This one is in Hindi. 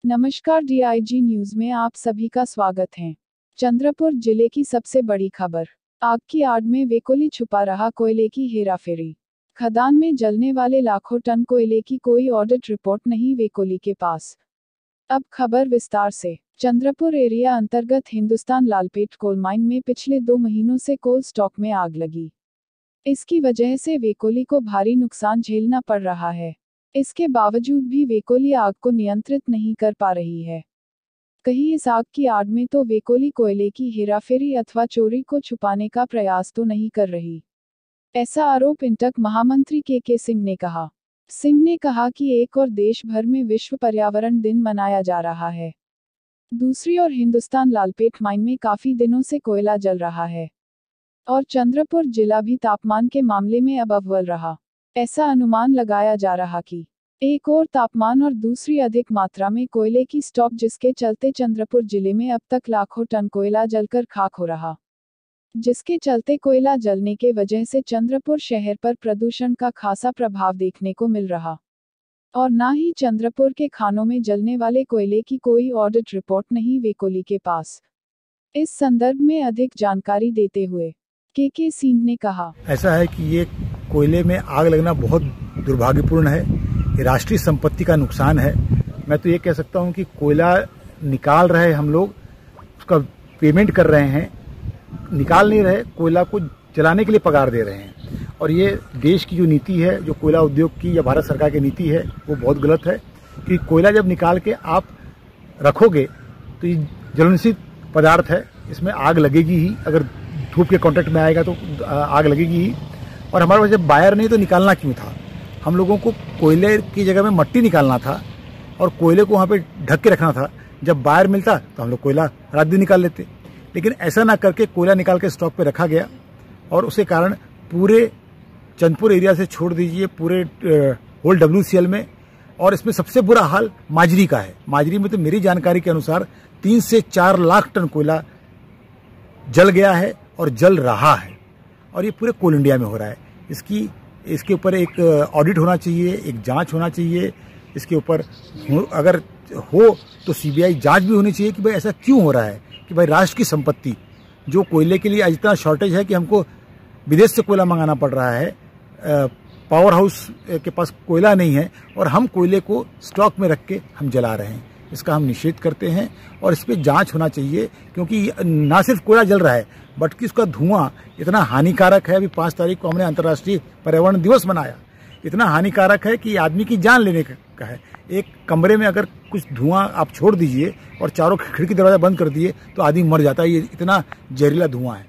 नमस्कार, DIG न्यूज में आप सभी का स्वागत है। चंद्रपुर जिले की सबसे बड़ी खबर। आग की आड़ में वेकोली छुपा रहा कोयले की हेराफेरी। खदान में जलने वाले लाखों टन कोयले की कोई ऑडिट रिपोर्ट नहीं वेकोली के पास। अब खबर विस्तार से। चंद्रपुर एरिया अंतर्गत हिंदुस्तान लालपेट कोल माइन में पिछले 2 महीनों से कोल स्टॉक में आग लगी। इसकी वजह से वेकोली को भारी नुकसान झेलना पड़ रहा है। इसके बावजूद भी वेकोली आग को नियंत्रित नहीं कर पा रही है। कहीं इस आग की आड़ में तो वेकोली कोयले की हेराफेरी अथवा चोरी को छुपाने का प्रयास तो नहीं कर रही। ऐसा आरोप इंटक महामंत्री के सिंह ने कहा। सिंह ने कहा कि एक और देश भर में विश्व पर्यावरण दिन मनाया जा रहा है, दूसरी ओर हिंदुस्तान लालपेट माइन में काफी दिनों से कोयला जल रहा है और चंद्रपुर जिला भी तापमान के मामले में अब अव्वल रहा। ऐसा अनुमान लगाया जा रहा कि एक और तापमान और दूसरी अधिक मात्रा में कोयले की स्टॉक, जिसके चलते चंद्रपुर जिले में अब तक लाखों टन कोयला जलकर खाक हो रहा, जिसके चलते कोयला जलने के वजह से चंद्रपुर शहर पर प्रदूषण का खासा प्रभाव देखने को मिल रहा और ना ही चंद्रपुर के खानों में जलने वाले कोयले की कोई ऑडिट रिपोर्ट नहीं वेकोली के पास। इस संदर्भ में अधिक जानकारी देते हुए के सिंह ने कहा, ऐसा है कि ये कोयले में आग लगना बहुत दुर्भाग्यपूर्ण है। ये राष्ट्रीय संपत्ति का नुकसान है। मैं तो ये कह सकता हूँ कि कोयला निकाल रहे हम लोग, उसका पेमेंट कर रहे हैं, निकाल नहीं रहे, कोयला को जलाने के लिए पगार दे रहे हैं। और ये देश की जो नीति है, जो कोयला उद्योग की या भारत सरकार की नीति है, वो बहुत गलत है। कि कोयला जब निकाल के आप रखोगे तो ये ज्वलनशील पदार्थ है, इसमें आग लगेगी ही। अगर धूप के कांटेक्ट में आएगा तो आग लगेगी ही। और हमारे पास जब बायर नहीं तो निकालना क्यों था? हम लोगों को कोयले की जगह में मट्टी निकालना था और कोयले को वहाँ पे ढक के रखना था। जब बायर मिलता तो हम लोग कोयला रात दिन निकाल लेते, लेकिन ऐसा ना करके कोयला निकाल के स्टॉक पे रखा गया और उसके कारण पूरे चंद्रपुर एरिया से छोड़ दीजिए पूरे होल WCL में। और इसमें सबसे बुरा हाल माजरी का है। माजरी में तो मेरी जानकारी के अनुसार 3 से 4 लाख टन कोयला जल गया है और जल रहा है, और ये पूरे कोल इंडिया में हो रहा है। इसके ऊपर एक ऑडिट होना चाहिए, एक जांच होना चाहिए। इसके ऊपर अगर हो तो CBI जांच भी होनी चाहिए कि भाई ऐसा क्यों हो रहा है, कि भाई राष्ट्र की संपत्ति जो कोयले के लिए आज इतना शॉर्टेज है कि हमको विदेश से कोयला मंगाना पड़ रहा है, पावर हाउस के पास कोयला नहीं है और हम कोयले को स्टॉक में रख के हम जला रहे हैं। इसका हम निषेध करते हैं और इस पर जांच होना चाहिए, क्योंकि ना सिर्फ कोयला जल रहा है बल्कि उसका धुआं इतना हानिकारक है। अभी 5 तारीख को हमने अंतर्राष्ट्रीय पर्यावरण दिवस मनाया। इतना हानिकारक है कि आदमी की जान लेने का है। एक कमरे में अगर कुछ धुआं आप छोड़ दीजिए और चारों खिड़की दरवाजा बंद कर दिए तो आदमी मर जाता है। ये इतना जहरीला धुआं है।